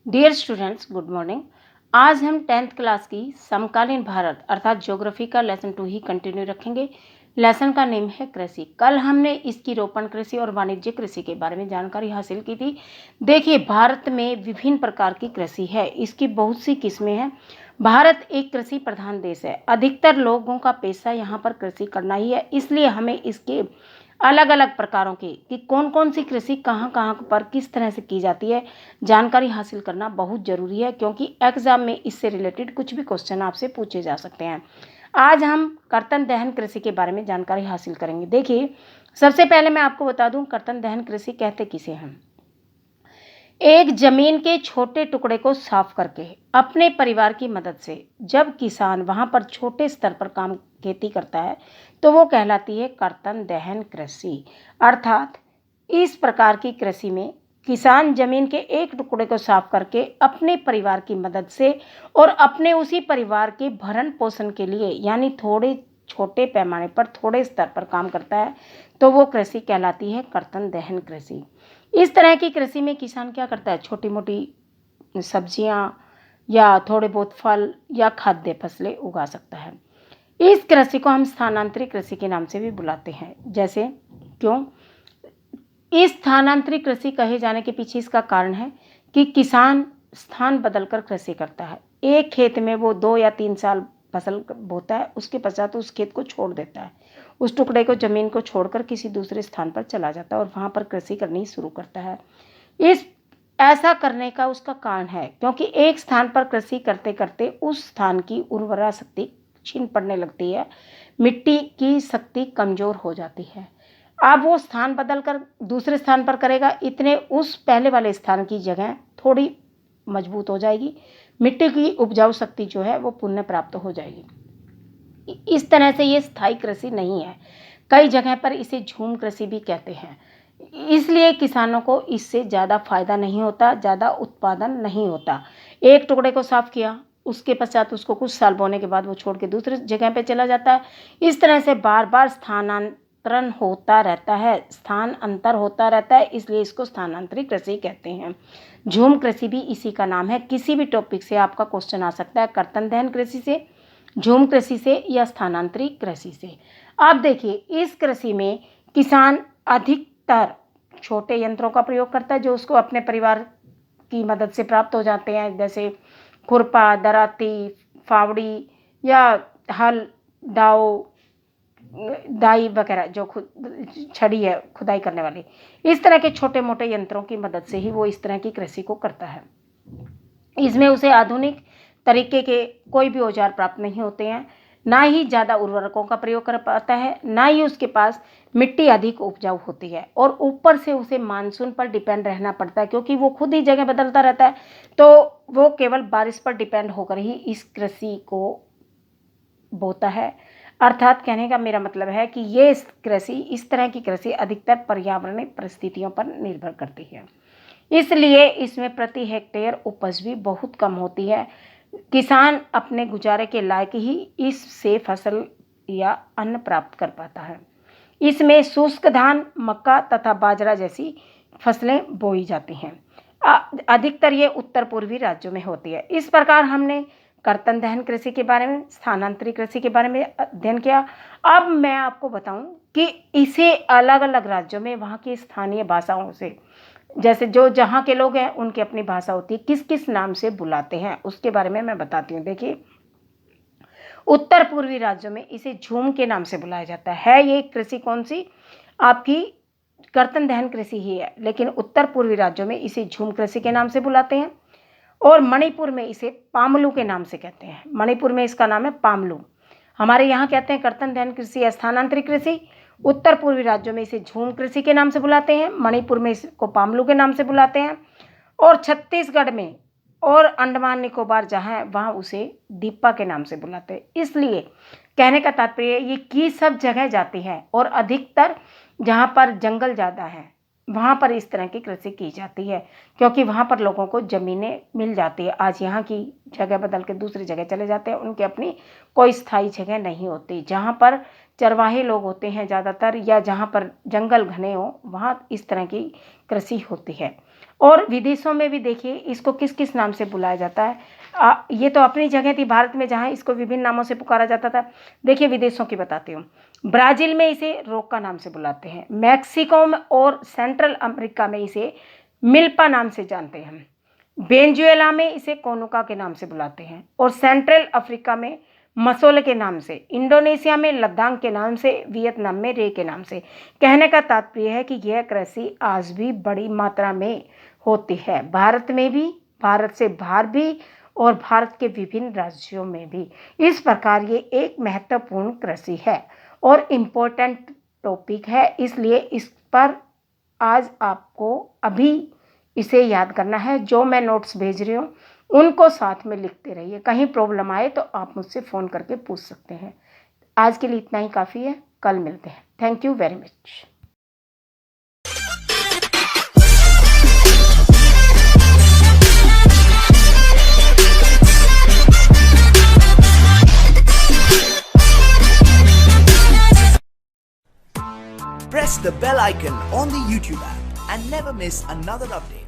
Dear students, good morning. आज हम 10th class की समकालीन भारत अर्थात ज्योग्राफी का लेसन 2 ही कंटिन्यू रखेंगे। लेसन का नेम है कृषि। कल हमने इसकी रोपण कृषि और वाणिज्य कृषि के बारे में जानकारी हासिल की थी। देखिए, भारत में विभिन्न प्रकार की कृषि है, इसकी बहुत सी किस्में हैं। भारत एक कृषि प्रधान देश है। अधिकतर लोगों का पेशा यहाँ पर कृषि करना ही है, इसलिए हमें इसके अलग अलग प्रकारों की कि कौन कौन सी कृषि कहाँ कहाँ पर किस तरह से की जाती है जानकारी हासिल करना बहुत ज़रूरी है, क्योंकि एग्जाम में इससे रिलेटेड कुछ भी क्वेश्चन आपसे पूछे जा सकते हैं। आज हम कर्तन दहन कृषि के बारे में जानकारी हासिल करेंगे। देखिए, सबसे पहले मैं आपको बता दूं कर्तन दहन कृषि कहते किसे हैं। एक जमीन के छोटे टुकड़े को साफ करके अपने परिवार की मदद से जब किसान वहां पर छोटे स्तर पर काम खेती करता है तो वो कहलाती है कर्तन दहन कृषि। अर्थात इस प्रकार की कृषि में किसान जमीन के एक टुकड़े को साफ करके अपने परिवार की मदद से और अपने उसी परिवार के भरण पोषण के लिए यानी थोड़े छोटे पैमाने पर थोड़े स्तर पर काम करता है तो वो कृषि कहलाती है कर्तन दहन कृषि। इस तरह की कृषि में किसान क्या करता है, छोटी मोटी सब्जियां या थोड़े बहुत फल या खाद्य फसलें उगा सकता है। इस कृषि को हम स्थानांतरित कृषि के नाम से भी बुलाते हैं। जैसे क्यों इस स्थानांतरित कृषि कहे जाने के पीछे इसका कारण है कि किसान स्थान बदलकर कृषि करता है। एक खेत में वो 2 या 3 साल फसल बोता है, उसके पश्चात उस खेत को छोड़ देता है, उस टुकड़े को जमीन को छोड़कर किसी दूसरे स्थान पर चला जाता है और वहां पर कृषि करनी शुरू करता है। इस ऐसा करने का उसका कारण है क्योंकि एक स्थान पर कृषि करते करते उस स्थान की उर्वरा शक्ति क्षीण पड़ने लगती है, मिट्टी की शक्ति कमजोर हो जाती है। अब वो स्थान बदलकर दूसरे स्थान पर करेगा, इतने उस पहले वाले स्थान की जगह थोड़ी मजबूत हो जाएगी, मिट्टी की उपजाऊ शक्ति जो है वो पुनः प्राप्त हो जाएगी। इस तरह से ये स्थायी कृषि नहीं है। कई जगह पर इसे झूम कृषि भी कहते हैं। इसलिए किसानों को इससे ज़्यादा फायदा नहीं होता, ज़्यादा उत्पादन नहीं होता। एक टुकड़े को साफ किया, उसके पश्चात उसको कुछ साल बोने के बाद वो छोड़ के दूसरे जगह पे चला जाता है। इस तरह से बार बार स्थानांतरण होता रहता है, स्थान अंतर होता रहता है, इसलिए इसको स्थानांतरित कृषि कहते हैं। झूम कृषि भी इसी का नाम है। किसी भी टॉपिक से आपका क्वेश्चन आ सकता है, कर्तन दहन कृषि से, झूम कृषि से या स्थानांतरित कृषि से। अब देखिए, इस कृषि में किसान अधिकतर छोटे यंत्रों का प्रयोग करता है जो उसको अपने परिवार की मदद से प्राप्त हो जाते हैं, जैसे खुरपा, दराती, फावड़ी या हल, दाव, दाई वगैरह, जो खुद छड़ी है खुदाई करने वाली। इस तरह के छोटे मोटे यंत्रों की मदद से ही वो इस तरह की कृषि को करता है। इसमें उसे आधुनिक तरीके के कोई भी औजार प्राप्त नहीं होते हैं, ना ही ज़्यादा उर्वरकों का प्रयोग कर पाता है, ना ही उसके पास मिट्टी अधिक उपजाऊ होती है, और ऊपर से उसे मानसून पर डिपेंड रहना पड़ता है क्योंकि वो खुद ही जगह बदलता रहता है, तो वो केवल बारिश पर डिपेंड होकर ही इस कृषि को बोता है। अर्थात कहने का मेरा मतलब है कि ये कृषि, इस तरह की कृषि अधिकतर पर्यावरणीय परिस्थितियों पर निर्भर करती है, इसलिए इसमें प्रति हेक्टेयर उपज भी बहुत कम होती है। किसान अपने गुजारे के लायक ही इससे फसल या अन्न प्राप्त कर पाता है। इसमें शुष्क धान, मक्का तथा बाजरा जैसी फसलें बोई जाती हैं। अधिकतर ये उत्तर पूर्वी राज्यों में होती है। इस प्रकार हमने कर्तन दहन कृषि के बारे में, स्थानांतरित कृषि के बारे में अध्ययन किया। अब मैं आपको बताऊं कि इसे अलग अलग राज्यों में वहाँ की स्थानीय भाषाओं से, जैसे जो जहाँ के लोग हैं उनकी अपनी भाषा होती है, किस किस नाम से बुलाते हैं उसके बारे में मैं बताती हूँ। देखिए, उत्तर पूर्वी राज्यों में इसे झूम के नाम से बुलाया जाता है। ये कृषि कौन सी, आपकी कर्तन दहन कृषि ही है, लेकिन उत्तर पूर्वी राज्यों में इसे झूम कृषि के नाम से बुलाते हैं। और मणिपुर में इसे पामलू के नाम से कहते हैं। मणिपुर में इसका नाम है पामलू। हमारे यहाँ कहते हैं कर्तन दहन कृषि या स्थानांतरित कृषि। उत्तर पूर्वी राज्यों में इसे झूम कृषि के नाम से बुलाते हैं, मणिपुर में इसको पामलू के नाम से बुलाते हैं, और छत्तीसगढ़ में और अंडमान निकोबार जहाँ है वहाँ उसे दीपा के नाम से बुलाते हैं। इसलिए कहने का तात्पर्य ये कि सब जगह जाती है, और अधिकतर जहाँ पर जंगल ज़्यादा है वहाँ पर इस तरह की कृषि की जाती है, क्योंकि वहाँ पर लोगों को ज़मीनें मिल जाती है। आज यहाँ की जगह बदल के दूसरी जगह चले जाते हैं, उनकी अपनी कोई स्थायी जगह नहीं होती। जहाँ पर चरवाहे लोग होते हैं ज़्यादातर, या जहाँ पर जंगल घने हो, वहाँ इस तरह की कृषि होती है। और विदेशों में भी देखिए इसको किस किस नाम से बुलाया जाता है। ये तो अपनी जगह थी भारत में जहाँ इसको विभिन्न नामों से पुकारा जाता था। देखिए विदेशों की बताती हूँ। ब्राज़ील में इसे रोका नाम से बुलाते हैं, मैक्सिको में और सेंट्रल अमेरिका में इसे मिल्पा नाम से जानते हैं, वेनेजुएला में इसे कोनुका के नाम से बुलाते हैं और सेंट्रल अफ्रीका में मसोल के नाम से, इंडोनेशिया में लद्दाख के नाम से, वियतनाम में रे के नाम से। कहने का तात्पर्य है कि यह कृषि आज भी बड़ी मात्रा में होती है, भारत में भी, भारत से बाहर भी और भारत के विभिन्न राज्यों में भी। इस प्रकार ये एक महत्वपूर्ण कृषि है और इम्पोर्टेंट टॉपिक है, इसलिए इस पर आज आपको अभी इसे याद करना है। जो मैं नोट्स भेज रही हूँ उनको साथ में लिखते रहिए, कहीं प्रॉब्लम आए तो आप मुझसे फ़ोन करके पूछ सकते हैं। आज के लिए इतना ही काफ़ी है, कल मिलते हैं। Thank you very much. Press the bell icon on the YouTube app and never miss another update.